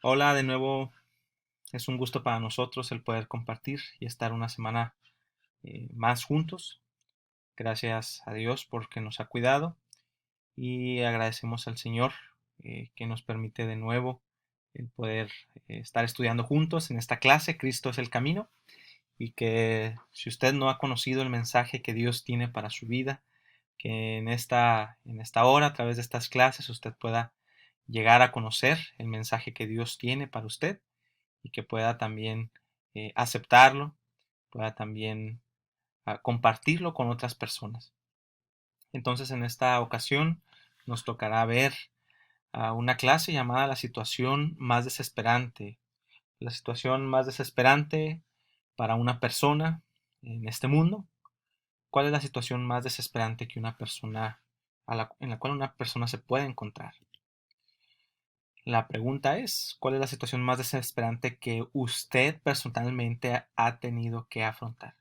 Hola, de nuevo, es un gusto para nosotros el poder compartir y estar una semana más juntos. Gracias a Dios porque nos ha cuidado y agradecemos al Señor que nos permite de nuevo el poder estar estudiando juntos en esta clase. Cristo es el camino, y que si usted no ha conocido el mensaje que Dios tiene para su vida, que en esta hora, a través de estas clases, usted pueda llegar a conocer el mensaje que Dios tiene para usted y que pueda también aceptarlo, pueda también compartirlo con otras personas. Entonces, en esta ocasión nos tocará ver una clase llamada La situación más desesperante. La situación más desesperante para una persona en este mundo. ¿Cuál es la situación más desesperante que una persona en la cual una persona se puede encontrar? La pregunta es, ¿cuál es la situación más desesperante que usted personalmente ha tenido que afrontar?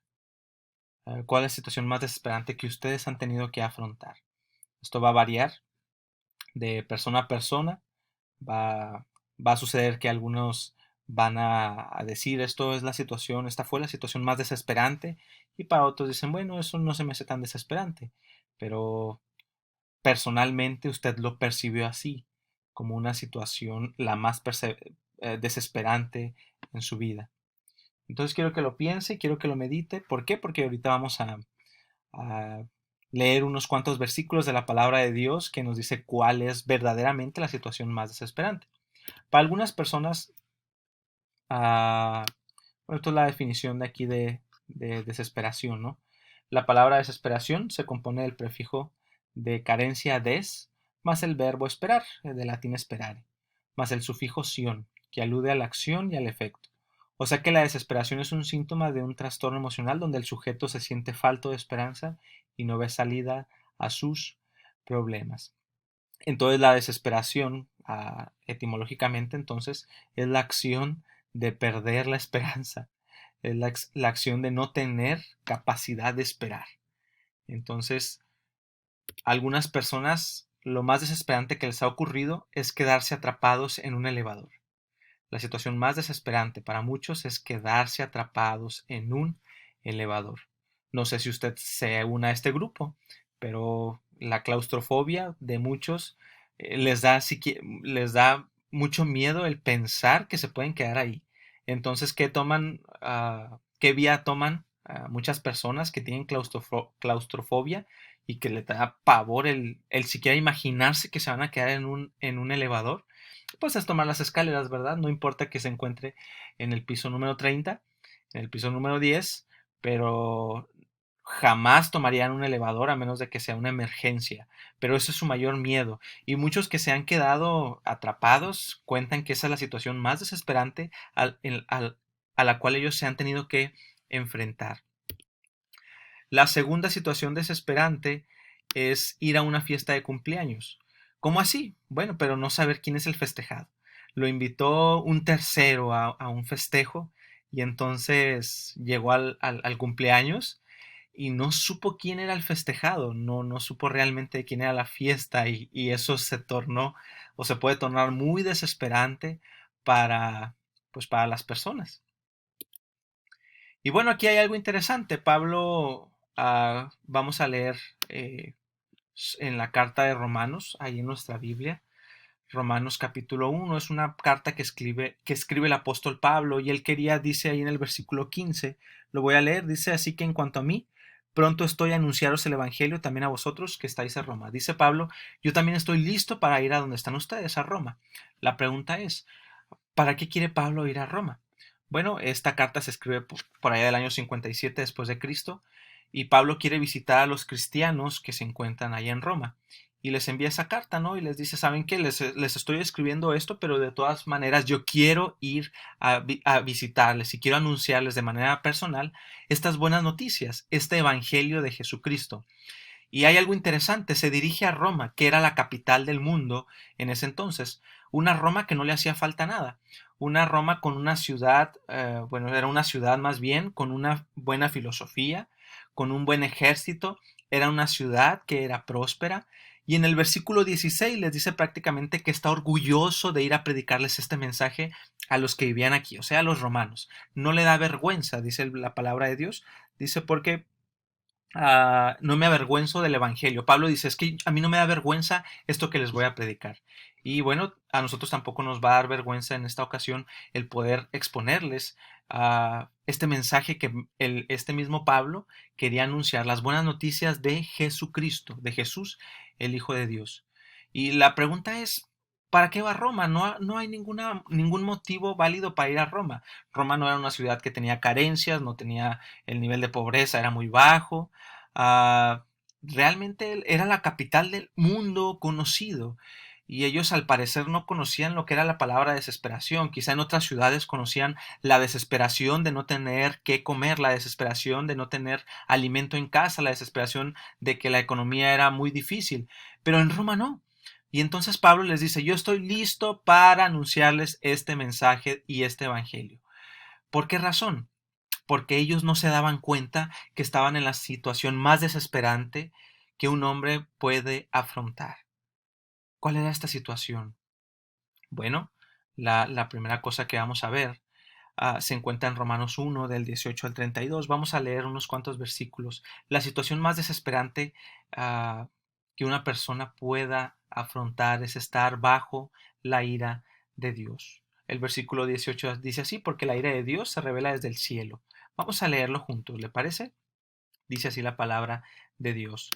¿Cuál es la situación más desesperante que ustedes han tenido que afrontar? Esto va a variar de persona a persona. Va, va a suceder que algunos van a decir esto es la situación, esta fue la situación más desesperante, y para otros dicen, bueno, eso no se me hace tan desesperante, pero personalmente usted lo percibió así, como una situación la más desesperante en su vida. Entonces quiero que lo piense, quiero que lo medite. ¿Por qué? Porque ahorita vamos a leer unos cuantos versículos de la palabra de Dios que nos dice cuál es verdaderamente la situación más desesperante. Para algunas personas, bueno, esto es la definición de aquí de desesperación, ¿no? La palabra desesperación se compone del prefijo de carencia des, más el verbo esperar, de latín esperare, más el sufijo sion, que alude a la acción y al efecto. O sea que la desesperación es un síntoma de un trastorno emocional donde el sujeto se siente falto de esperanza y no ve salida a sus problemas. Entonces la desesperación, etimológicamente, entonces, es la acción de perder la esperanza, es la acción de no tener capacidad de esperar. Entonces, a algunas personas lo más desesperante que les ha ocurrido es quedarse atrapados en un elevador. La situación más desesperante para muchos es quedarse atrapados en un elevador. No sé si usted se une a este grupo, pero la claustrofobia de muchos les da mucho miedo el pensar que se pueden quedar ahí. Entonces, ¿qué vía toman muchas personas que tienen claustrofobia y que les da pavor el siquiera imaginarse que se van a quedar en un elevador? Pues es tomar las escaleras, ¿verdad? No importa que se encuentre en el piso número 30, en el piso número 10, pero jamás tomarían un elevador a menos de que sea una emergencia. Pero ese es su mayor miedo. Y muchos que se han quedado atrapados cuentan que esa es la situación más desesperante a la cual ellos se han tenido que enfrentar. La segunda situación desesperante es ir a una fiesta de cumpleaños. ¿Cómo así? Bueno, pero no saber quién es el festejado. Lo invitó un tercero a un festejo y entonces llegó al cumpleaños y no supo quién era el festejado, no supo realmente quién era la fiesta, y eso se tornó o se puede tornar muy desesperante para, pues, para las personas. Y bueno, aquí hay algo interesante. Pablo, vamos a leer eh, en la carta de Romanos, ahí en nuestra Biblia. Romanos capítulo 1 es una carta que escribe el apóstol Pablo, y él quería, dice ahí en el versículo 15, lo voy a leer, dice: así que en cuanto a mí, pronto estoy a anunciaros el evangelio también a vosotros que estáis en Roma. Dice Pablo: yo también estoy listo para ir a donde están ustedes, a Roma. La pregunta es, ¿para qué quiere Pablo ir a Roma? Bueno, esta carta se escribe por allá del año 57 después de Cristo, y Pablo quiere visitar a los cristianos que se encuentran allá en Roma, y les envía esa carta, ¿no? Y les dice: ¿saben qué? Les estoy escribiendo esto, pero de todas maneras yo quiero ir a visitarles y quiero anunciarles de manera personal estas buenas noticias, este evangelio de Jesucristo. Y hay algo interesante, se dirige a Roma, que era la capital del mundo en ese entonces, una Roma que no le hacía falta nada, una Roma con una ciudad, bueno, era una ciudad más bien, con una buena filosofía, con un buen ejército, era una ciudad que era próspera, Y en el versículo 16 les dice prácticamente que está orgulloso de ir a predicarles este mensaje a los que vivían aquí, o sea, a los romanos. No le da vergüenza, dice la palabra de Dios. Dice porque no me avergüenzo del Evangelio. Pablo dice, es que a mí no me da vergüenza esto que les voy a predicar. Y bueno, a nosotros tampoco nos va a dar vergüenza en esta ocasión el poder exponerles este mensaje que este mismo Pablo quería anunciar, las buenas noticias de Jesucristo, de Jesús, el Hijo de Dios. Y la pregunta es, ¿para qué va a Roma? No hay ningún motivo válido para ir a Roma. Roma no era una ciudad que tenía carencias, no tenía el nivel de pobreza, era muy bajo. Ah, realmente era la capital del mundo conocido. Y ellos al parecer no conocían lo que era la palabra desesperación. Quizá en otras ciudades conocían la desesperación de no tener qué comer, la desesperación de no tener alimento en casa, la desesperación de que la economía era muy difícil. Pero en Roma no. Y entonces Pablo les dice, yo estoy listo para anunciarles este mensaje y este evangelio. ¿Por qué razón? Porque ellos no se daban cuenta que estaban en la situación más desesperante que un hombre puede afrontar. ¿Cuál era esta situación? Bueno, la primera cosa que vamos a ver se encuentra en Romanos 1, del 18 al 32. Vamos a leer unos cuantos versículos. La situación más desesperante que una persona pueda afrontar es estar bajo la ira de Dios. El versículo 18 dice así, porque la ira de Dios se revela desde el cielo. Vamos a leerlo juntos, ¿le parece? Dice así la palabra de Dios.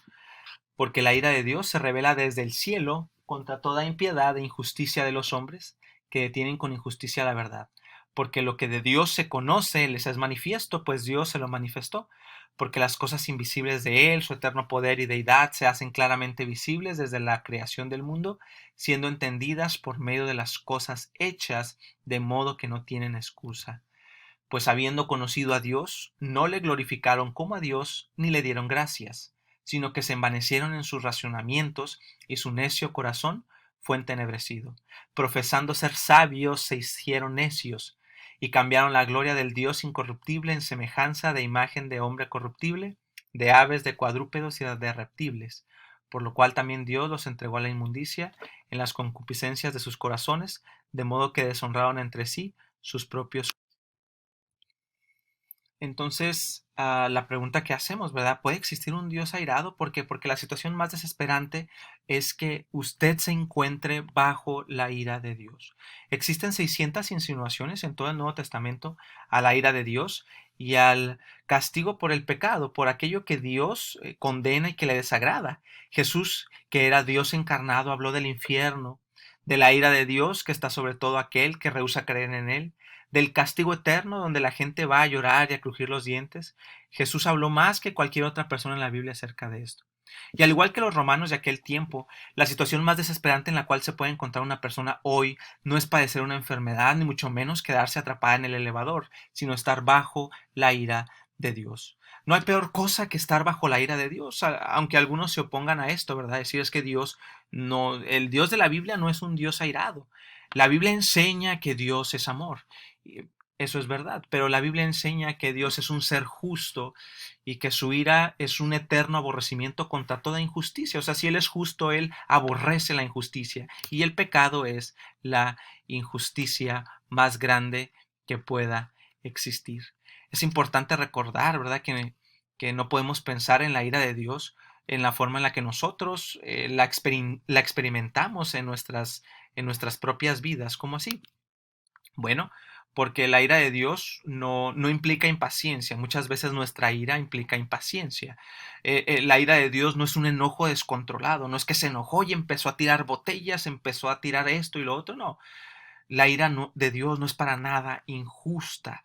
Porque la ira de Dios se revela desde el cielo contra toda impiedad e injusticia de los hombres que detienen con injusticia la verdad. Porque lo que de Dios se conoce les es manifiesto, pues Dios se lo manifestó. Porque las cosas invisibles de Él, su eterno poder y deidad, se hacen claramente visibles desde la creación del mundo, siendo entendidas por medio de las cosas hechas, de modo que no tienen excusa. Pues habiendo conocido a Dios, no le glorificaron como a Dios, ni le dieron gracias, sino que se envanecieron en sus razonamientos, y su necio corazón fue entenebrecido. Profesando ser sabios, se hicieron necios, y cambiaron la gloria del Dios incorruptible en semejanza de imagen de hombre corruptible, de aves, de cuadrúpedos y de reptiles, por lo cual también Dios los entregó a la inmundicia en las concupiscencias de sus corazones, de modo que deshonraron entre sí sus propios. Entonces, la pregunta que hacemos, ¿verdad? ¿Puede existir un Dios airado? ¿Por qué? Porque la situación más desesperante es que usted se encuentre bajo la ira de Dios. Existen 600 insinuaciones en todo el Nuevo Testamento a la ira de Dios y al castigo por el pecado, por aquello que Dios condena y que le desagrada. Jesús, que era Dios encarnado, habló del infierno, de la ira de Dios que está sobre todo aquel que rehúsa creer en él, del castigo eterno donde la gente va a llorar y a crujir los dientes. Jesús habló más que cualquier otra persona en la Biblia acerca de esto. Y al igual que los romanos de aquel tiempo, la situación más desesperante en la cual se puede encontrar una persona hoy no es padecer una enfermedad, ni mucho menos quedarse atrapada en el elevador, sino estar bajo la ira de Dios. No hay peor cosa que estar bajo la ira de Dios, aunque algunos se opongan a esto, ¿verdad? Decir es que Dios no, el Dios de la Biblia no es un Dios airado. La Biblia enseña que Dios es amor. Eso es verdad, pero la Biblia enseña que Dios es un ser justo y que su ira es un eterno aborrecimiento contra toda injusticia. O sea, si Él es justo, Él aborrece la injusticia y el pecado es la injusticia más grande que pueda existir. Es importante recordar, ¿verdad?, que no podemos pensar en la ira de Dios en la forma en la que nosotros la experimentamos en nuestras propias vidas. ¿Cómo así? Bueno, porque la ira de Dios no implica impaciencia. Muchas veces nuestra ira implica impaciencia. La ira de Dios no es un enojo descontrolado. No es que se enojó y empezó a tirar botellas, empezó a tirar esto y lo otro. No. La ira de Dios no es para nada injusta.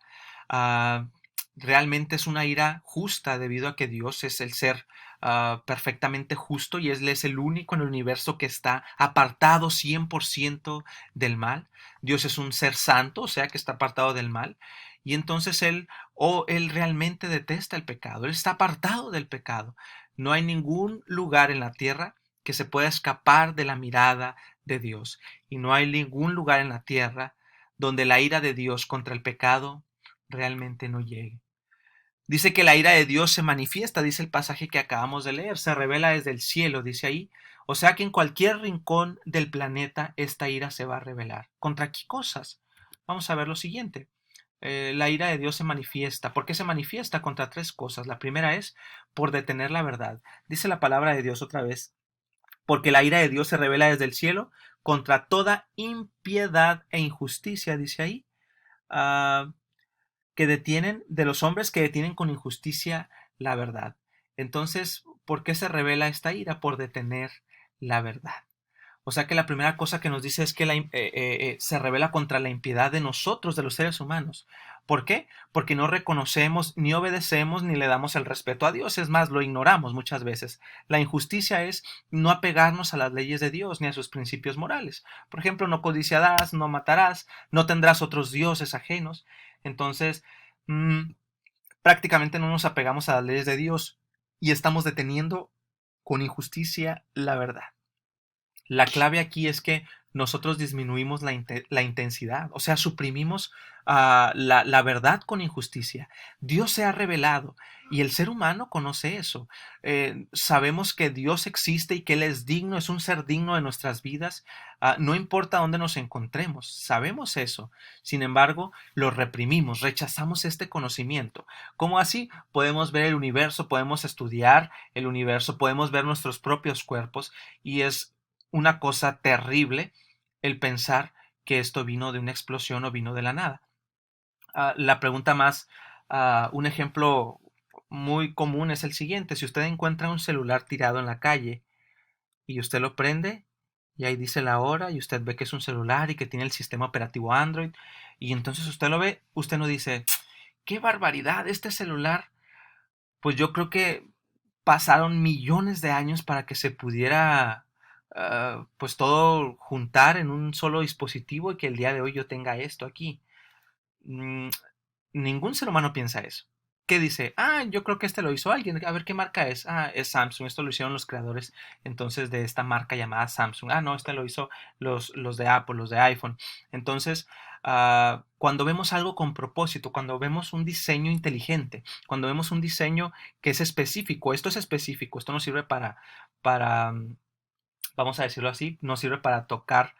Ah, realmente es una ira justa debido a que Dios es el ser perfectamente justo y Él es el único en el universo que está apartado 100% del mal. Dios es un ser santo, o sea que está apartado del mal. Y entonces Él realmente detesta el pecado. Él está apartado del pecado. No hay ningún lugar en la tierra que se pueda escapar de la mirada de Dios. Y no hay ningún lugar en la tierra donde la ira de Dios contra el pecado realmente no llegue. Dice que la ira de Dios se manifiesta, dice el pasaje que acabamos de leer, se revela desde el cielo, dice ahí. O sea que en cualquier rincón del planeta esta ira se va a revelar. ¿Contra qué cosas? Vamos a ver lo siguiente. La ira de Dios se manifiesta. ¿Por qué se manifiesta? Contra tres cosas. La primera es por detener la verdad. Dice la palabra de Dios otra vez. Porque la ira de Dios se revela desde el cielo contra toda impiedad e injusticia, dice ahí, ah, que detienen, de los hombres que detienen con injusticia la verdad. Entonces, ¿por qué se revela esta ira? Por detener la verdad. O sea que la primera cosa que nos dice es que se revela contra la impiedad de nosotros, de los seres humanos. ¿Por qué? Porque no reconocemos, ni obedecemos, ni le damos el respeto a Dios. Es más, lo ignoramos muchas veces. La injusticia es no apegarnos a las leyes de Dios ni a sus principios morales. Por ejemplo, no codiciarás, no matarás, no tendrás otros dioses ajenos. Entonces, prácticamente no nos apegamos a las leyes de Dios y estamos deteniendo con injusticia la verdad. La clave aquí es que nosotros disminuimos la intensidad, o sea, suprimimos la verdad con injusticia. Dios se ha revelado y el ser humano conoce eso. Sabemos que Dios existe y que Él es digno, es un ser digno de nuestras vidas, no importa dónde nos encontremos, sabemos eso. Sin embargo, lo reprimimos, rechazamos este conocimiento. ¿Cómo así? Podemos ver el universo, podemos estudiar el universo, podemos ver nuestros propios cuerpos y es una cosa terrible el pensar que esto vino de una explosión o vino de la nada. La pregunta más, un ejemplo muy común es el siguiente. Si usted encuentra un celular tirado en la calle y usted lo prende y ahí dice la hora y usted ve que es un celular y que tiene el sistema operativo Android y entonces usted lo ve, usted no dice, qué barbaridad, este celular, pues yo creo que pasaron millones de años para que se pudiera pues todo juntar en un solo dispositivo y que el día de hoy yo tenga esto aquí. Mm, Ningún ser humano piensa eso. ¿Qué dice? Yo creo que este lo hizo alguien. A ver qué marca es. Es Samsung. Esto lo hicieron los creadores entonces de esta marca llamada Samsung. No, este lo hizo los de Apple, los de iPhone. Entonces, cuando vemos algo con propósito, cuando vemos un diseño inteligente, cuando vemos un diseño que es específico, esto es específico, esto no sirve para vamos a decirlo así, no sirve para tocar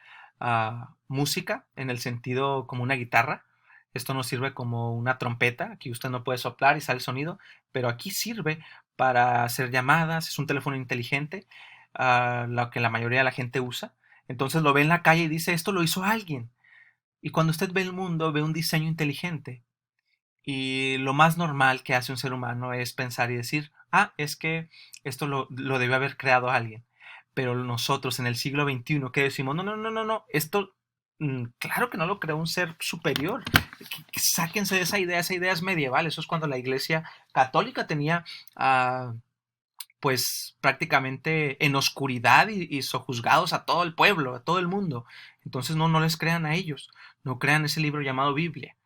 música en el sentido como una guitarra. Esto no sirve como una trompeta, aquí usted no puede soplar y sale el sonido, pero aquí sirve para hacer llamadas, es un teléfono inteligente, lo que la mayoría de la gente usa. Entonces lo ve en la calle y dice, esto lo hizo alguien. Y cuando usted ve el mundo, ve un diseño inteligente. Y lo más normal que hace un ser humano es pensar y decir, es que esto lo debió haber creado alguien. Pero nosotros en el siglo XXI, ¿qué decimos? No, no, no, no, no, esto claro que no lo creó un ser superior. Sáquense de esa idea es medieval, eso es cuando la Iglesia Católica tenía pues prácticamente en oscuridad y sojuzgados a todo el pueblo, a todo el mundo. Entonces no les crean a ellos, no crean ese libro llamado Biblia.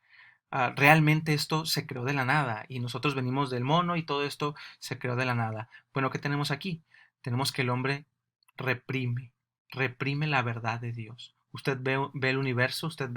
Realmente esto se creó de la nada y nosotros venimos del mono y todo esto se creó de la nada. Bueno, ¿qué tenemos aquí? Tenemos que el hombre reprime, reprime la verdad de Dios. Usted ve el universo, usted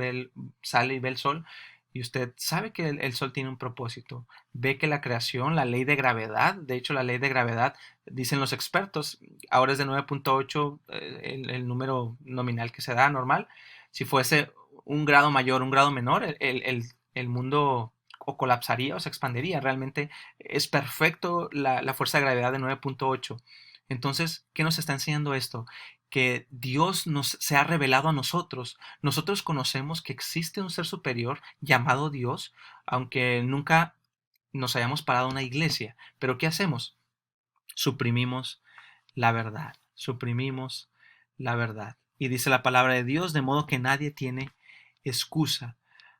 sale y ve el sol y usted sabe que el sol tiene un propósito. Ve que la creación, la ley de gravedad, de hecho la ley de gravedad, dicen los expertos, ahora es de 9.8 el número nominal que se da normal. Si fuese un grado mayor, un grado menor, el mundo o colapsaría o se expandiría. Realmente es perfecto la fuerza de gravedad de 9.8. Entonces, ¿qué nos está enseñando esto? Que Dios se ha revelado a nosotros. Nosotros conocemos que existe un ser superior llamado Dios, aunque nunca nos hayamos parado en una iglesia. Pero ¿qué hacemos? Suprimimos la verdad. Suprimimos la verdad. Y dice la palabra de Dios, de modo que nadie tiene excusa.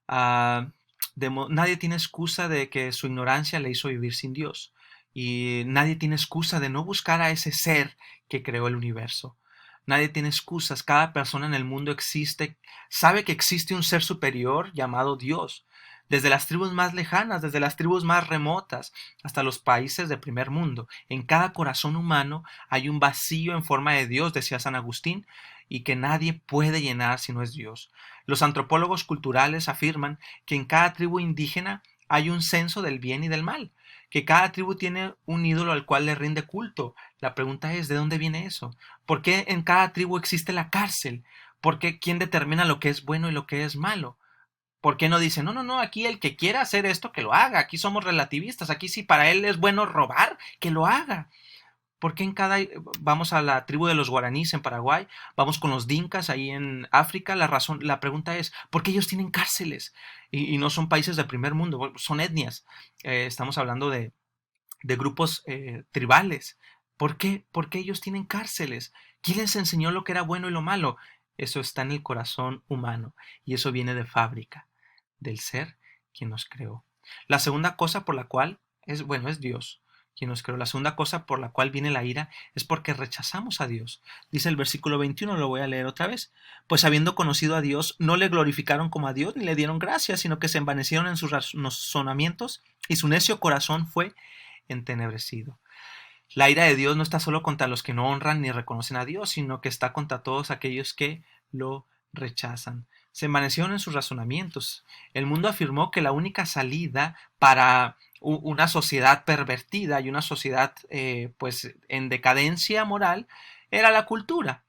Ah, nadie tiene excusa de que su ignorancia le hizo vivir sin Dios. Y nadie tiene excusa de no buscar a ese ser que creó el universo. Nadie tiene excusas. Cada persona en el mundo existe, sabe que existe un ser superior llamado Dios. Desde las tribus más lejanas, desde las tribus más remotas, hasta los países de primer mundo. En cada corazón humano hay un vacío en forma de Dios, decía San Agustín, y que nadie puede llenar si no es Dios. Los antropólogos culturales afirman que en cada tribu indígena hay un censo del bien y del mal, que cada tribu tiene un ídolo al cual le rinde culto. La pregunta es, ¿de dónde viene eso? ¿Por qué en cada tribu existe la cárcel? ¿Por qué quién determina lo que es bueno y lo que es malo? ¿Por qué no dice, no, no, no, aquí el que quiera hacer esto, que lo haga? Aquí somos relativistas, aquí si para él es bueno robar, que lo haga. ¿Por qué en cada... Vamos a la tribu de los guaraníes en Paraguay, vamos con los dinkas ahí en África, la pregunta es, ¿por qué ellos tienen cárceles? Y no son países del primer mundo, son etnias. Estamos hablando de grupos tribales. ¿Por qué? Porque ellos tienen cárceles. ¿Quién les enseñó lo que era bueno y lo malo? Eso está en el corazón humano y eso viene de fábrica, del ser quien nos creó. La segunda cosa por la cual es Dios quien nos creó. La segunda cosa por la cual viene la ira es porque rechazamos a Dios. Dice el versículo 21, lo voy a leer otra vez. Pues habiendo conocido a Dios, no le glorificaron como a Dios ni le dieron gracias, sino que se envanecieron en sus razonamientos y su necio corazón fue entenebrecido. La ira de Dios no está solo contra los que no honran ni reconocen a Dios, sino que está contra todos aquellos que lo rechazan. Se envanecieron en sus razonamientos. El mundo afirmó que la única salida para una sociedad pervertida y una sociedad pues en decadencia moral era la cultura.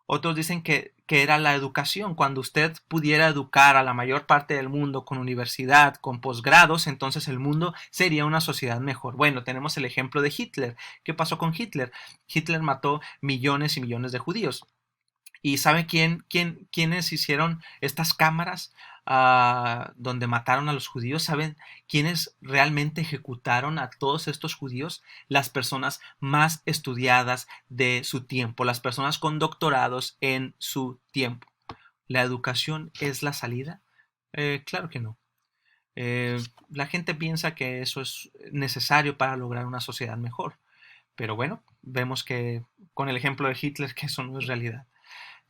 Otros dicen que era la educación. Cuando usted pudiera educar a la mayor parte del mundo con universidad, con posgrados, entonces el mundo sería una sociedad mejor. Bueno, tenemos el ejemplo de Hitler. ¿Qué pasó con Hitler? Hitler mató millones y millones de judíos. ¿Y sabe quiénes hicieron estas cámaras donde mataron a los judíos? ¿Saben quiénes realmente ejecutaron a todos estos judíos? Las personas más estudiadas de su tiempo, las personas con doctorados en su tiempo. ¿La educación es la salida? Claro que no. La gente piensa que eso es necesario para lograr una sociedad mejor. Pero bueno, vemos que con el ejemplo de Hitler que eso no es realidad.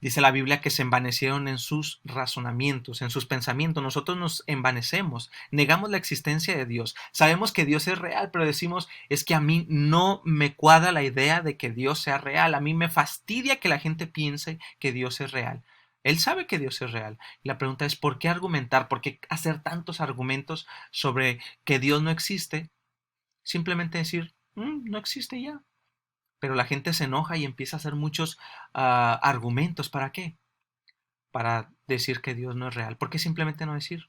Dice la Biblia que se envanecieron en sus razonamientos, en sus pensamientos. Nosotros nos envanecemos, negamos la existencia de Dios. Sabemos que Dios es real, pero decimos, es que a mí no me cuadra la idea de que Dios sea real. A mí me fastidia que la gente piense que Dios es real. Él sabe que Dios es real. Y la pregunta es, ¿por qué argumentar? ¿Por qué hacer tantos argumentos sobre que Dios no existe? Simplemente decir, no existe ya. Pero la gente se enoja y empieza a hacer muchos argumentos. ¿Para qué? Para decir que Dios no es real. ¿Por qué simplemente no decir,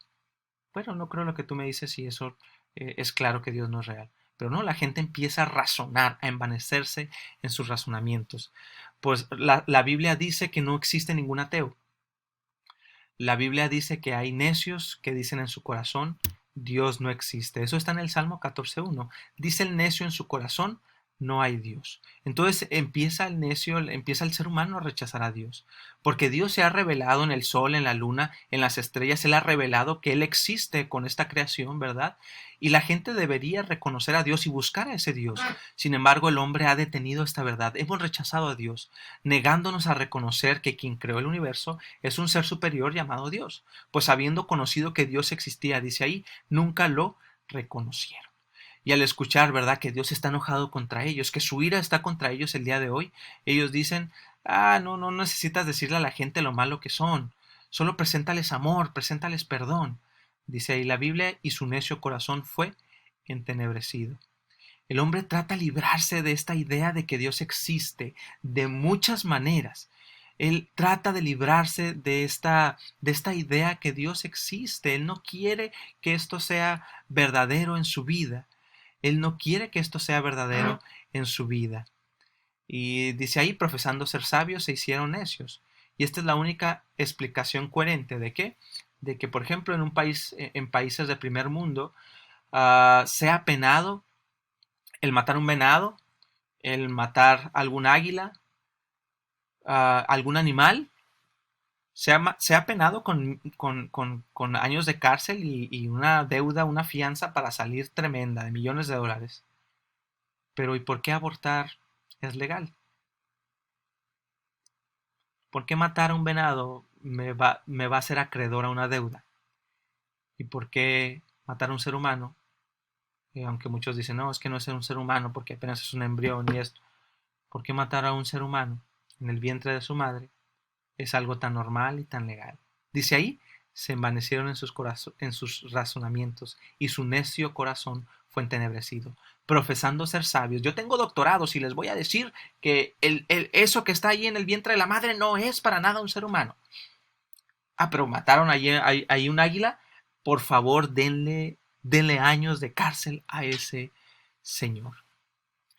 bueno, no creo lo que tú me dices y eso es claro que Dios no es real? Pero no, la gente empieza a razonar, a envanecerse en sus razonamientos. Pues la Biblia dice que no existe ningún ateo. La Biblia dice que hay necios que dicen en su corazón, Dios no existe. Eso está en el Salmo 14.1. Dice el necio en su corazón, no hay Dios. Entonces empieza el necio, empieza el ser humano a rechazar a Dios. Porque Dios se ha revelado en el sol, en la luna, en las estrellas. Él ha revelado que Él existe con esta creación, ¿verdad? Y la gente debería reconocer a Dios y buscar a ese Dios. Sin embargo, el hombre ha detenido esta verdad. Hemos rechazado a Dios, negándonos a reconocer que quien creó el universo es un ser superior llamado Dios. Pues habiendo conocido que Dios existía, dice ahí, nunca lo reconocieron. Y al escuchar, ¿verdad?, que Dios está enojado contra ellos, que su ira está contra ellos el día de hoy, ellos dicen, no necesitas decirle a la gente lo malo que son, solo preséntales amor, preséntales perdón. Dice ahí la Biblia, y su necio corazón fue entenebrecido. El hombre trata de librarse de esta idea de que Dios existe de muchas maneras. Él trata de librarse de esta idea que Dios existe. Él no quiere que esto sea verdadero en su vida. Él no quiere que esto sea verdadero en su vida. Y dice ahí, profesando ser sabios, se hicieron necios. Y esta es la única explicación coherente de qué. De que, por ejemplo, en países del primer mundo, sea penado el matar un venado, el matar algún águila, algún animal, sea penado con años de cárcel y una deuda, una fianza para salir tremenda de millones de dólares. Pero ¿y por qué abortar es legal? ¿Por qué matar a un venado me va a hacer acreedor a una deuda? ¿Y por qué matar a un ser humano? Aunque muchos dicen, no, es que no es un ser humano porque apenas es un embrión y esto. ¿Por qué matar a un ser humano en el vientre de su madre es algo tan normal y tan legal? Dice ahí, se envanecieron en sus razonamientos y su necio corazón fue entenebrecido, profesando ser sabios. Yo tengo doctorados y les voy a decir que eso que está ahí en el vientre de la madre no es para nada un ser humano. Ah, pero mataron ahí un águila. Por favor, denle años de cárcel a ese señor.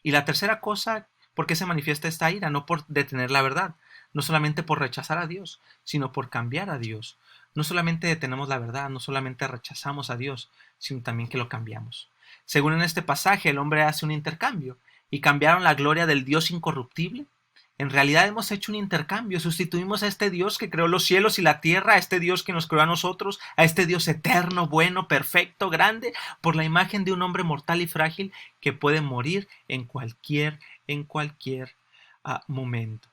Y la tercera cosa, ¿por qué se manifiesta esta ira? No por detener la verdad, no solamente por rechazar a Dios, sino por cambiar a Dios. No solamente detenemos la verdad, no solamente rechazamos a Dios, sino también que lo cambiamos. Según en este pasaje, el hombre hace un intercambio y cambiaron la gloria del Dios incorruptible. En realidad hemos hecho un intercambio, sustituimos a este Dios que creó los cielos y la tierra, a este Dios que nos creó a nosotros, a este Dios eterno, bueno, perfecto, grande, por la imagen de un hombre mortal y frágil que puede morir en cualquier momento.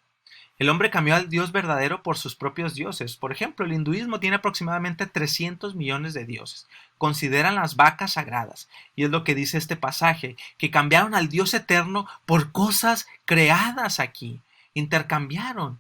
El hombre cambió al Dios verdadero por sus propios dioses. Por ejemplo, el hinduismo tiene aproximadamente 300 millones de dioses. Consideran las vacas sagradas. Y es lo que dice este pasaje, que cambiaron al Dios eterno por cosas creadas aquí. Intercambiaron.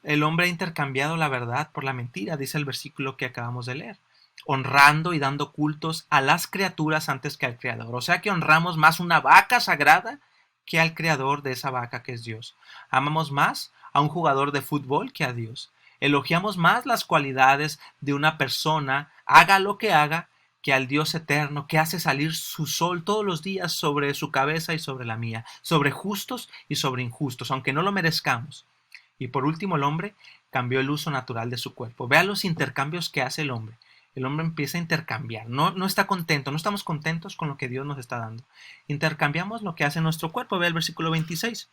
El hombre ha intercambiado la verdad por la mentira, dice el versículo que acabamos de leer, honrando y dando cultos a las criaturas antes que al Creador. O sea que honramos más una vaca sagrada que al Creador de esa vaca que es Dios. Amamos más a un jugador de fútbol que a Dios. Elogiamos más las cualidades de una persona, haga lo que haga, que al Dios eterno que hace salir su sol todos los días sobre su cabeza y sobre la mía, sobre justos y sobre injustos, aunque no lo merezcamos. Y por último, el hombre cambió el uso natural de su cuerpo. Vea los intercambios que hace el hombre. El hombre empieza a intercambiar. No está contento, no estamos contentos con lo que Dios nos está dando. Intercambiamos lo que hace nuestro cuerpo. Vea el versículo 26.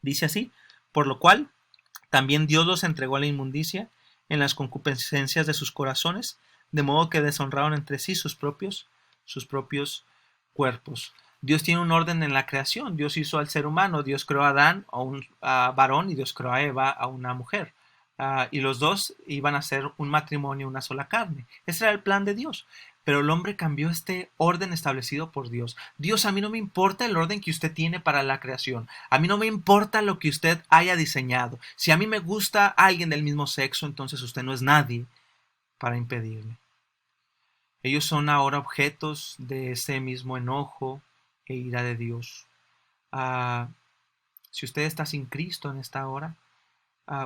Dice así, por lo cual también Dios los entregó a la inmundicia en las concupiscencias de sus corazones, de modo que deshonraron entre sí sus propios cuerpos. Dios tiene un orden en la creación. Dios hizo al ser humano. Dios creó a Adán a un varón y Dios creó a Eva a una mujer. Y los dos iban a ser un matrimonio, una sola carne. Ese era el plan de Dios. Pero el hombre cambió este orden establecido por Dios. Dios, a mí no me importa el orden que usted tiene para la creación. A mí no me importa lo que usted haya diseñado. Si a mí me gusta alguien del mismo sexo, entonces usted no es nadie para impedirme. Ellos son ahora objetos de ese mismo enojo e ira de Dios. Si usted está sin Cristo en esta hora,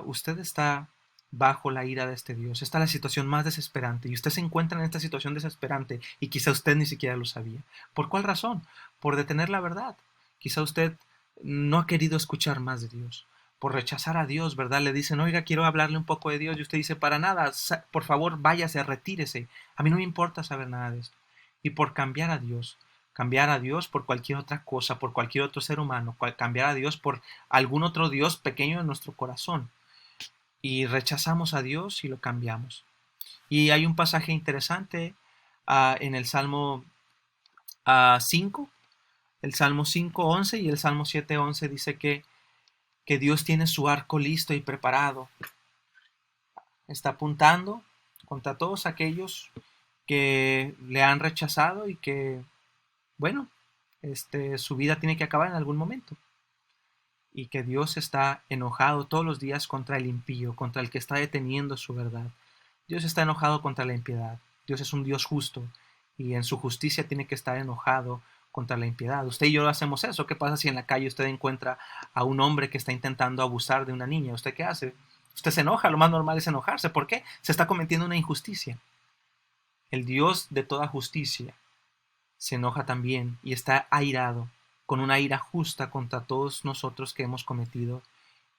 usted está bajo la ira de este Dios. Esta es la situación más desesperante y usted se encuentra en esta situación desesperante y quizá usted ni siquiera lo sabía. ¿Por cuál razón? Por detener la verdad. Quizá usted no ha querido escuchar más de Dios. Por rechazar a Dios, ¿verdad? Le dicen, oiga, quiero hablarle un poco de Dios y usted dice, para nada, por favor, váyase, retírese. A mí no me importa saber nada de esto. Y por cambiar a Dios por cualquier otra cosa, por cualquier otro ser humano, cambiar a Dios por algún otro Dios pequeño en nuestro corazón. Y rechazamos a Dios y lo cambiamos. Y hay un pasaje interesante en el Salmo 5, el Salmo 5:11 y el Salmo 7:11 dice que Dios tiene su arco listo y preparado. Está apuntando contra todos aquellos que le han rechazado y que, bueno, su vida tiene que acabar en algún momento. Y que Dios está enojado todos los días contra el impío, contra el que está deteniendo su verdad. Dios está enojado contra la impiedad. Dios es un Dios justo y en su justicia tiene que estar enojado contra la impiedad. Usted y yo hacemos eso. ¿Qué pasa si en la calle usted encuentra a un hombre que está intentando abusar de una niña? ¿Usted qué hace? Usted se enoja, lo más normal es enojarse. ¿Por qué? Se está cometiendo una injusticia. El Dios de toda justicia se enoja también y está airado, con una ira justa contra todos nosotros que hemos cometido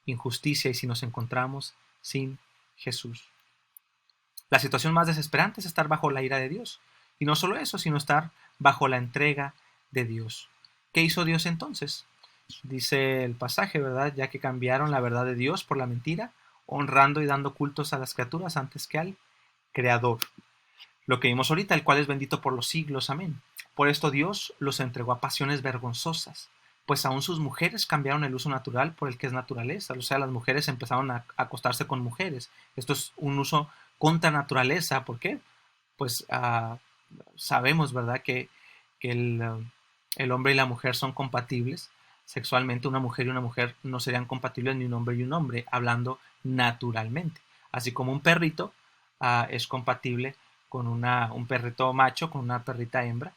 injusticia y si nos encontramos sin Jesús. La situación más desesperante es estar bajo la ira de Dios. Y no solo eso, sino estar bajo la entrega de Dios. ¿Qué hizo Dios entonces? Dice el pasaje, ¿verdad? Ya que cambiaron la verdad de Dios por la mentira, honrando y dando cultos a las criaturas antes que al Creador. Lo que vimos ahorita, el cual es bendito por los siglos. Amén. Por esto Dios los entregó a pasiones vergonzosas, pues aún sus mujeres cambiaron el uso natural por el que es naturaleza. O sea, las mujeres empezaron a acostarse con mujeres. Esto es un uso contra naturaleza. ¿Por qué? Pues sabemos, ¿verdad?, que el hombre y la mujer son compatibles. Sexualmente una mujer y una mujer no serían compatibles ni un hombre y un hombre, hablando naturalmente. Así como un perrito es compatible con un perrito macho con una perrita hembra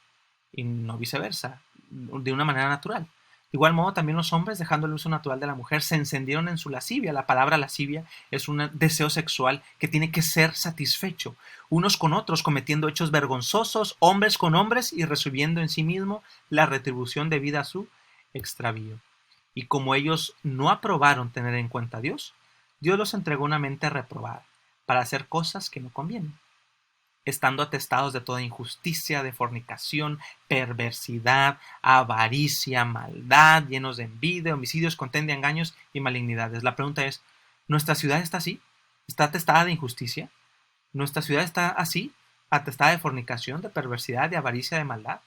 y no viceversa, de una manera natural. De igual modo, también los hombres, dejando el uso natural de la mujer, se encendieron en su lascivia. La palabra lascivia es un deseo sexual que tiene que ser satisfecho, unos con otros, cometiendo hechos vergonzosos, hombres con hombres, y recibiendo en sí mismo la retribución debida a su extravío. Y como ellos no aprobaron tener en cuenta a Dios, Dios los entregó una mente reprobada para hacer cosas que no convienen, estando atestados de toda injusticia, de fornicación, perversidad, avaricia, maldad, llenos de envidia, homicidios, contienda, engaños y malignidades. La pregunta es, ¿nuestra ciudad está así? ¿Está atestada de injusticia? ¿Nuestra ciudad está así? ¿Atestada de fornicación, de perversidad, de avaricia, de maldad?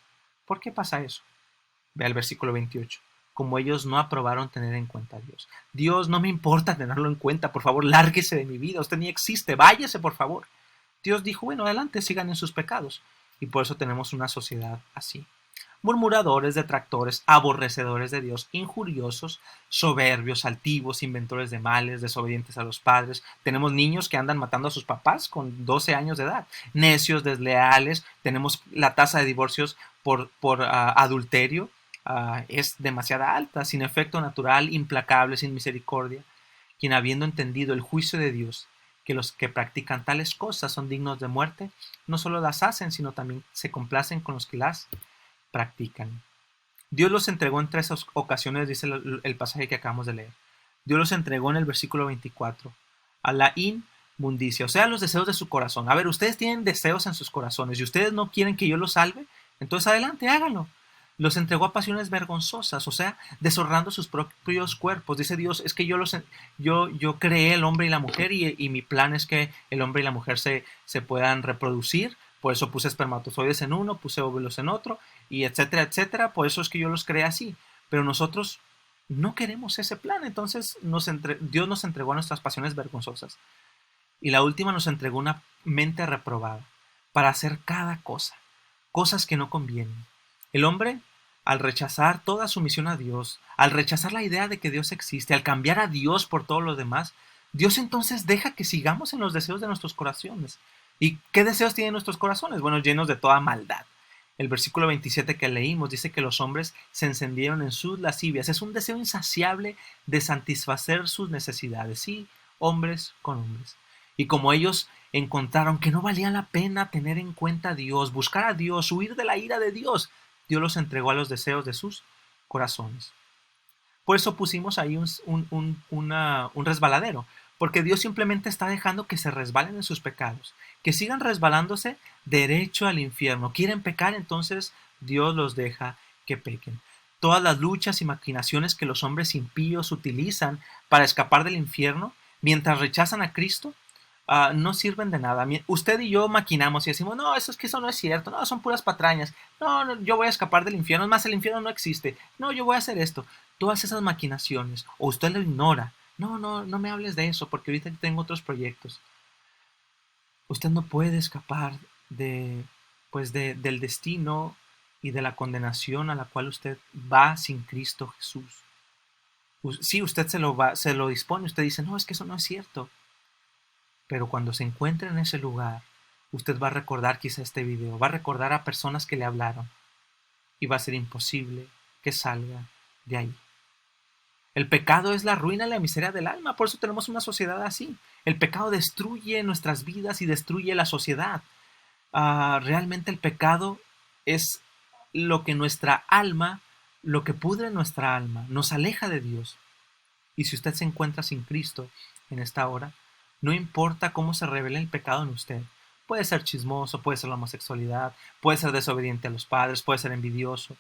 ¿Por qué pasa eso? Ve al versículo 28. Como ellos no aprobaron tener en cuenta a Dios. Dios, no me importa tenerlo en cuenta, por favor, lárguese de mi vida, usted ni existe, váyase, por favor. Dios dijo, bueno, adelante, sigan en sus pecados. Y por eso tenemos una sociedad así. Murmuradores, detractores, aborrecedores de Dios, injuriosos, soberbios, altivos, inventores de males, desobedientes a los padres. Tenemos niños que andan matando a sus papás con 12 años de edad. Necios, desleales. Tenemos la tasa de divorcios por adulterio. Es demasiada alta, sin efecto natural, implacable, sin misericordia. Quien habiendo entendido el juicio de Dios, que los que practican tales cosas son dignos de muerte, no solo las hacen, sino también se complacen con los que las practican. Dios los entregó en 3 ocasiones, dice el pasaje que acabamos de leer. Dios los entregó en el versículo 24 a la inmundicia, o sea, a los deseos de su corazón. A ver, ustedes tienen deseos en sus corazones y ustedes no quieren que yo los salve, entonces adelante, háganlo. Los entregó a pasiones vergonzosas, o sea, deshonrando sus propios cuerpos. Dice Dios, es que yo creé el hombre y la mujer y mi plan es que el hombre y la mujer se puedan reproducir. Por eso puse espermatozoides en uno, puse óvulos en otro, y etcétera, etcétera. Por eso es que yo los creé así. Pero nosotros no queremos ese plan. Entonces Dios nos entregó a nuestras pasiones vergonzosas. Y la última nos entregó una mente reprobada para hacer cada cosa, cosas que no convienen. El hombre, al rechazar toda sumisión a Dios, al rechazar la idea de que Dios existe, al cambiar a Dios por todo lo demás, Dios entonces deja que sigamos en los deseos de nuestros corazones. ¿Y qué deseos tienen nuestros corazones? Bueno, llenos de toda maldad. El versículo 27 que leímos dice que los hombres se encendieron en sus lascivias. Es un deseo insaciable de satisfacer sus necesidades. Sí, hombres con hombres. Y como ellos encontraron que no valía la pena tener en cuenta a Dios, buscar a Dios, huir de la ira de Dios, Dios los entregó a los deseos de sus corazones. Por eso pusimos ahí un resbaladero, porque Dios simplemente está dejando que se resbalen en sus pecados, que sigan resbalándose derecho al infierno. Quieren pecar, entonces Dios los deja que pequen. Todas las luchas y maquinaciones que los hombres impíos utilizan para escapar del infierno, mientras rechazan a Cristo, no sirven de nada. Usted y yo maquinamos y decimos, no, eso no es cierto, no, son puras patrañas, no, yo voy a escapar del infierno, es más, el infierno no existe, no, yo voy a hacer esto. Todas esas maquinaciones, o usted lo ignora, no me hables de eso, porque ahorita tengo otros proyectos. Usted no puede escapar del destino y de la condenación a la cual usted va sin Cristo Jesús. Sí, usted se lo dispone, usted dice, no, es que eso no es cierto. Pero cuando se encuentre en ese lugar, usted va a recordar quizá este video, va a recordar a personas que le hablaron y va a ser imposible que salga de ahí. El pecado es la ruina y la miseria del alma, por eso tenemos una sociedad así. El pecado destruye nuestras vidas y destruye la sociedad. Realmente el pecado es lo que nuestra alma, lo que pudre nuestra alma, nos aleja de Dios. Y si usted se encuentra sin Cristo en esta hora, no importa cómo se revele el pecado en usted. Puede ser chismoso, puede ser la homosexualidad, puede ser desobediente a los padres, puede ser envidioso,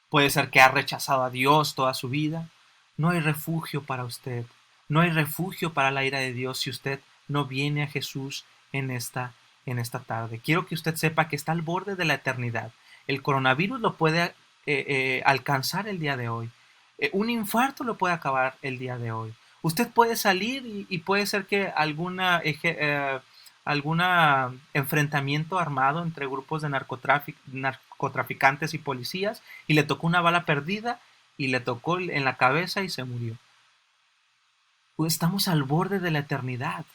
puede ser que ha rechazado a Dios toda su vida. No hay refugio para usted. No hay refugio para la ira de Dios si usted no viene a Jesús en esta tarde. Quiero que usted sepa que está al borde de la eternidad. El coronavirus lo puede alcanzar el día de hoy. Un infarto lo puede acabar el día de hoy. Usted puede salir y puede ser que algún enfrentamiento armado entre grupos de narcotraficantes y policías y le tocó una bala perdida y le tocó en la cabeza y se murió. Estamos al borde de la eternidad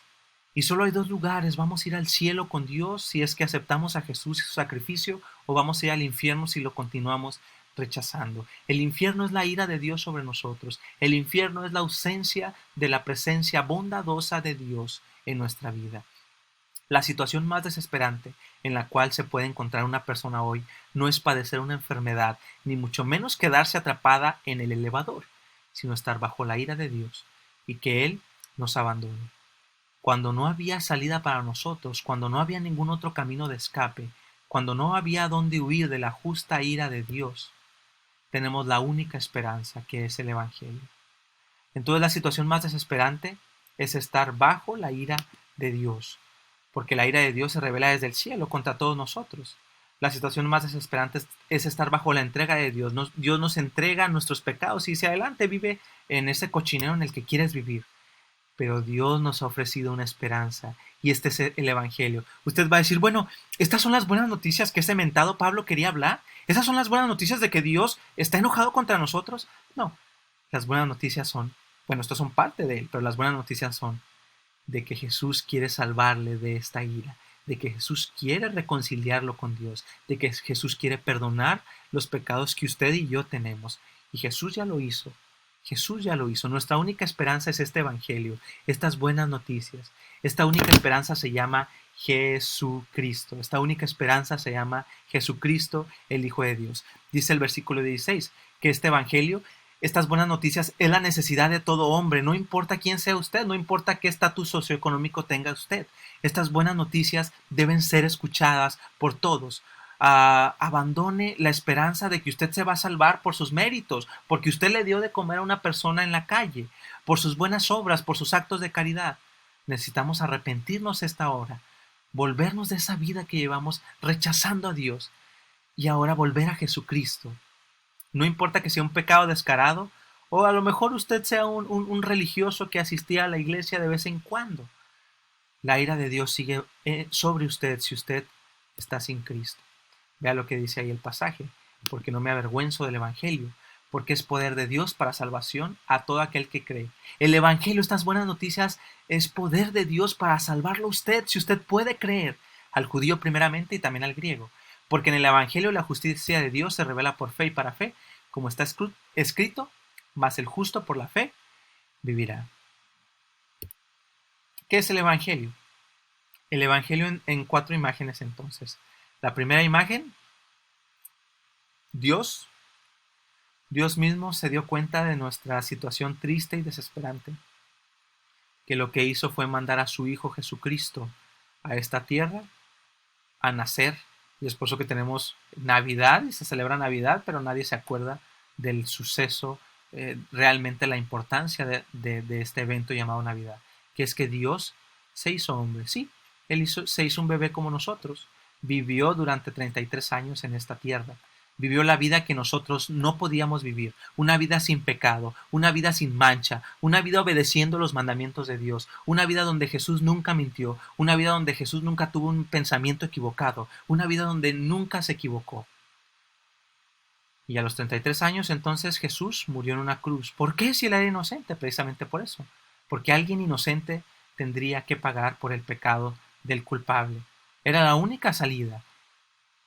Y solo hay dos lugares: vamos a ir al cielo con Dios si es que aceptamos a Jesús y su sacrificio, o vamos a ir al infierno si lo continuamos rechazando. El infierno es la ira de Dios sobre nosotros. El infierno es la ausencia de la presencia bondadosa de Dios en nuestra vida. La situación más desesperante en la cual se puede encontrar una persona hoy no es padecer una enfermedad, ni mucho menos quedarse atrapada en el elevador, sino estar bajo la ira de Dios y que Él nos abandone. Cuando no había salida para nosotros, cuando no había ningún otro camino de escape, cuando no había dónde huir de la justa ira de Dios, tenemos la única esperanza, que es el Evangelio. Entonces la situación más desesperante es estar bajo la ira de Dios, porque la ira de Dios se revela desde el cielo contra todos nosotros. La situación más desesperante es estar bajo la entrega de Dios. Dios nos entrega nuestros pecados y dice: adelante, vive en ese cochinero en el que quieres vivir. Pero Dios nos ha ofrecido una esperanza, y este es el Evangelio. Usted va a decir: bueno, estas son las buenas noticias que ese mentado Pablo quería hablar. ¿Esas son las buenas noticias de que Dios está enojado contra nosotros? No, las buenas noticias son, bueno, estas son parte de él, pero las buenas noticias son de que Jesús quiere salvarle de esta ira, de que Jesús quiere reconciliarlo con Dios, de que Jesús quiere perdonar los pecados que usted y yo tenemos. Y Jesús ya lo hizo. Jesús ya lo hizo. Nuestra única esperanza es este Evangelio, estas buenas noticias. Esta única esperanza se llama Jesucristo. Esta única esperanza se llama Jesucristo, el Hijo de Dios. Dice el versículo 16 que este Evangelio, estas buenas noticias, es la necesidad de todo hombre. No importa quién sea usted, no importa qué estatus socioeconómico tenga usted. Estas buenas noticias deben ser escuchadas por todos. Abandone la esperanza de que usted se va a salvar por sus méritos, porque usted le dio de comer a una persona en la calle, por sus buenas obras, por sus actos de caridad. Necesitamos arrepentirnos esta hora, volvernos de esa vida que llevamos rechazando a Dios y ahora volver a Jesucristo. No importa que sea un pecado descarado, o a lo mejor usted sea un religioso que asistía a la iglesia de vez en cuando. La ira de Dios sigue sobre usted si usted está sin Cristo. Vea lo que dice ahí el pasaje: porque no me avergüenzo del Evangelio, porque es poder de Dios para salvación a todo aquel que cree. El Evangelio, estas buenas noticias, es poder de Dios para salvarlo a usted, si usted puede creer, al judío primeramente y también al griego. Porque en el Evangelio la justicia de Dios se revela por fe y para fe, como está escrito: mas el justo por la fe vivirá. ¿Qué es el Evangelio? El Evangelio en cuatro imágenes entonces. La primera imagen: Dios mismo se dio cuenta de nuestra situación triste y desesperante, que lo que hizo fue mandar a su Hijo Jesucristo a esta tierra a nacer. Y es por eso que tenemos Navidad y se celebra Navidad, pero nadie se acuerda del suceso, realmente la importancia de este evento llamado Navidad, que es que Dios se hizo hombre. Sí, se hizo un bebé como nosotros, vivió durante 33 años en esta tierra, vivió la vida que nosotros no podíamos vivir, una vida sin pecado, una vida sin mancha, una vida obedeciendo los mandamientos de Dios, una vida donde Jesús nunca mintió, una vida donde Jesús nunca tuvo un pensamiento equivocado, una vida donde nunca se equivocó. Y a los 33 años entonces Jesús murió en una cruz. ¿Por qué si él era inocente? Precisamente por eso. Porque alguien inocente tendría que pagar por el pecado del culpable. Era la única salida.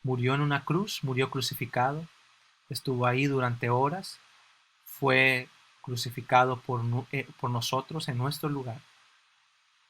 Murió en una cruz, murió crucificado, estuvo ahí durante horas, fue crucificado por nosotros en nuestro lugar.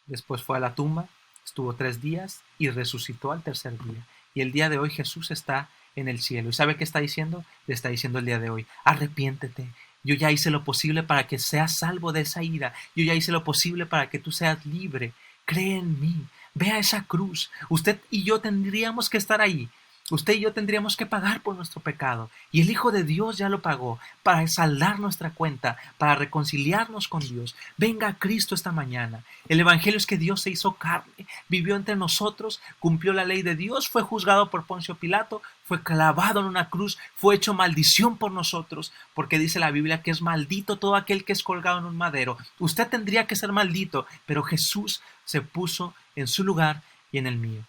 Después fue a la tumba, estuvo 3 días y resucitó al tercer día. Y el día de hoy Jesús está en el cielo. ¿Y sabe qué está diciendo? Le está diciendo el día de hoy: arrepiéntete. Yo ya hice lo posible para que seas salvo de esa ira. Yo ya hice lo posible para que tú seas libre. Cree en mí. Vea esa cruz. Usted y yo tendríamos que estar ahí. Usted y yo tendríamos que pagar por nuestro pecado. Y el Hijo de Dios ya lo pagó para saldar nuestra cuenta, para reconciliarnos con Dios. Venga a Cristo esta mañana. El Evangelio es que Dios se hizo carne, vivió entre nosotros, cumplió la ley de Dios, fue juzgado por Poncio Pilato, fue clavado en una cruz, fue hecho maldición por nosotros, porque dice la Biblia que es maldito todo aquel que es colgado en un madero. Usted tendría que ser maldito, pero Jesús se puso en su lugar y en el mío.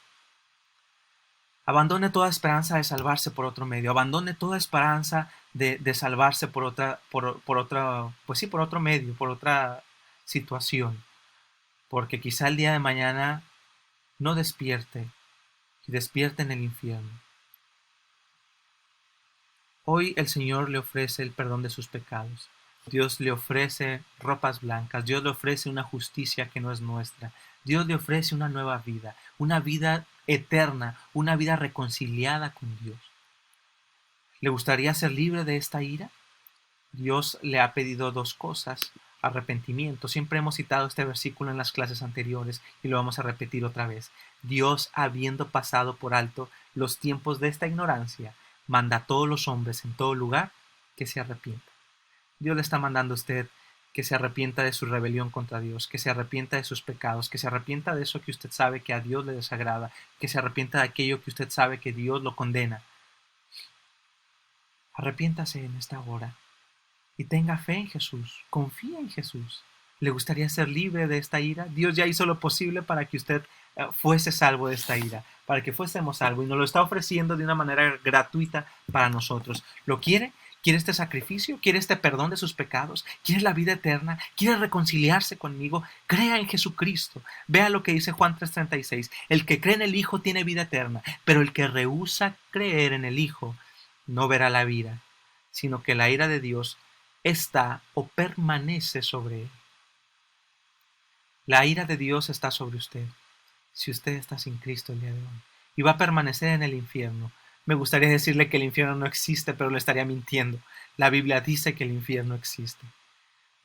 Abandone toda esperanza de salvarse por otro medio. Abandone toda esperanza de salvarse por otra, pues sí, por otro medio, por otra situación. porque quizá el día de mañana no despierte y despierte en el infierno. Hoy el Señor le ofrece el perdón de sus pecados. Dios le ofrece ropas blancas. Dios le ofrece una justicia que no es nuestra. Dios le ofrece una vida eterna, una vida reconciliada con Dios. ¿Le gustaría ser libre de esta ira? Dios le ha pedido dos cosas: arrepentimiento. Siempre hemos citado este versículo en las clases anteriores y lo vamos a repetir otra vez. Dios, habiendo pasado por alto los tiempos de esta ignorancia, manda a todos los hombres en todo lugar que se arrepientan. Dios le está mandando a usted que se arrepienta de su rebelión contra Dios, que se arrepienta de sus pecados, que se arrepienta de eso que usted sabe que a Dios le desagrada, que se arrepienta de aquello que usted sabe que Dios lo condena. Arrepiéntase en esta hora y tenga fe en Jesús, confía en Jesús. ¿Le gustaría ser libre de esta ira? Dios ya hizo lo posible para que usted fuese salvo de esta ira, para que fuésemos salvos, y nos lo está ofreciendo de una manera gratuita para nosotros. ¿Lo quiere? ¿Quiere este sacrificio? ¿Quiere este perdón de sus pecados? ¿Quiere la vida eterna? ¿Quiere reconciliarse conmigo? Crea en Jesucristo. Vea lo que dice Juan 3:36. El que cree en el Hijo tiene vida eterna, pero el que rehúsa creer en el Hijo no verá la vida, sino que la ira de Dios está o permanece sobre él. La ira de Dios está sobre usted, si usted está sin Cristo el día de hoy, y va a permanecer en el infierno. Me gustaría decirle que el infierno no existe, pero le estaría mintiendo. La Biblia dice que el infierno existe.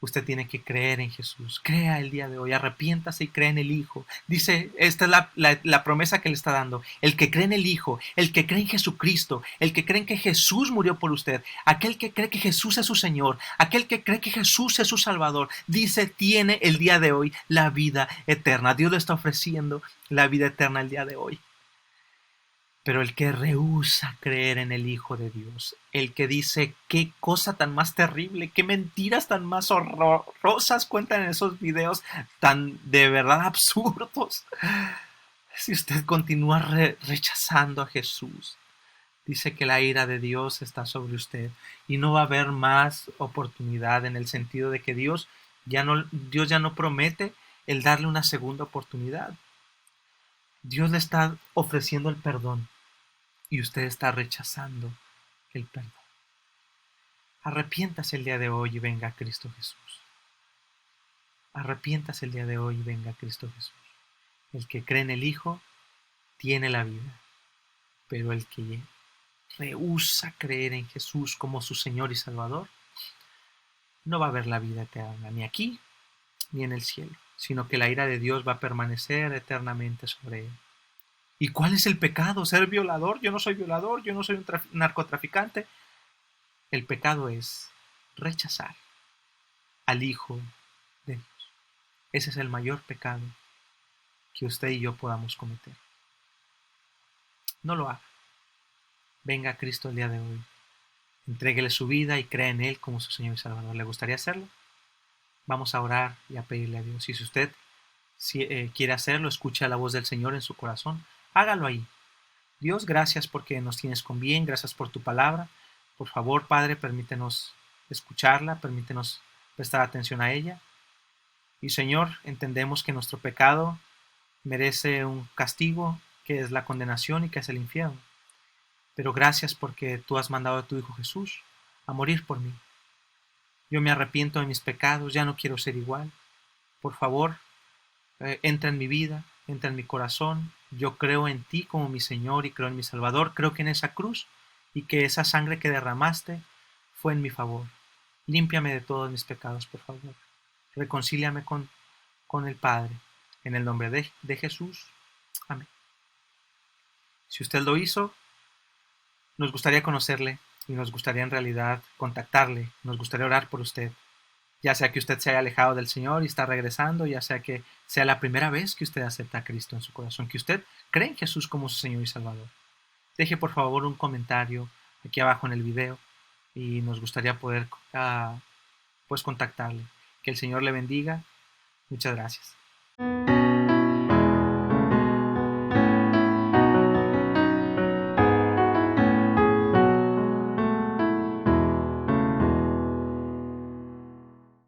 Usted tiene que creer en Jesús. Crea el día de hoy, arrepiéntase y cree en el Hijo. Dice, esta es la promesa que le está dando. El que cree en el Hijo, el que cree en Jesucristo, el que cree en que Jesús murió por usted, aquel que cree que Jesús es su Señor, aquel que cree que Jesús es su Salvador, dice, tiene el día de hoy la vida eterna. Dios le está ofreciendo la vida eterna el día de hoy. Pero el que rehúsa creer en el Hijo de Dios, el que dice qué cosa tan más terrible, qué mentiras tan más horrorosas cuentan en esos videos tan de verdad absurdos. Si usted continúa rechazando a Jesús, dice que la ira de Dios está sobre usted y no va a haber más oportunidad, en el sentido de que Dios ya no promete el darle una segunda oportunidad. Dios le está ofreciendo el perdón y usted está rechazando el perdón. Arrepiéntase el día de hoy y venga a Cristo Jesús. Arrepiéntase el día de hoy y venga a Cristo Jesús. El que cree en el Hijo tiene la vida, pero el que rehúsa creer en Jesús como su Señor y Salvador no va a ver la vida eterna, ni aquí ni en el cielo, sino que la ira de Dios va a permanecer eternamente sobre él. ¿Y cuál es el pecado? ¿Ser violador? Yo no soy violador, yo no soy un narcotraficante. El pecado es rechazar al Hijo de Dios. Ese es el mayor pecado que usted y yo podamos cometer. No lo haga. Venga a Cristo el día de hoy. Entréguele su vida y crea en Él como su Señor y Salvador. ¿Le gustaría hacerlo? Vamos a orar y a pedirle a Dios. Y si usted quiere hacerlo, escucha la voz del Señor en su corazón, hágalo ahí. Dios, gracias porque nos tienes con bien, gracias por tu palabra. Por favor, Padre, permítenos escucharla, permítenos prestar atención a ella. Y Señor, entendemos que nuestro pecado merece un castigo, que es la condenación y que es el infierno. Pero gracias porque tú has mandado a tu Hijo Jesús a morir por mí. Yo me arrepiento de mis pecados, ya no quiero ser igual. Por favor, entra en mi vida, entra en mi corazón. Yo creo en ti como mi Señor y creo en mi Salvador. Creo que en esa cruz y que esa sangre que derramaste fue en mi favor. Límpiame de todos mis pecados, por favor. Reconcíliame con el Padre. En el nombre de Jesús. Amén. Si usted lo hizo, nos gustaría conocerle y nos gustaría en realidad contactarle. Nos gustaría orar por usted. Ya sea que usted se haya alejado del Señor y está regresando, ya sea que sea la primera vez que usted acepta a Cristo en su corazón, que usted cree en Jesús como su Señor y Salvador. Deje por favor un comentario aquí abajo en el video y nos gustaría poder pues contactarle. Que el Señor le bendiga. Muchas gracias.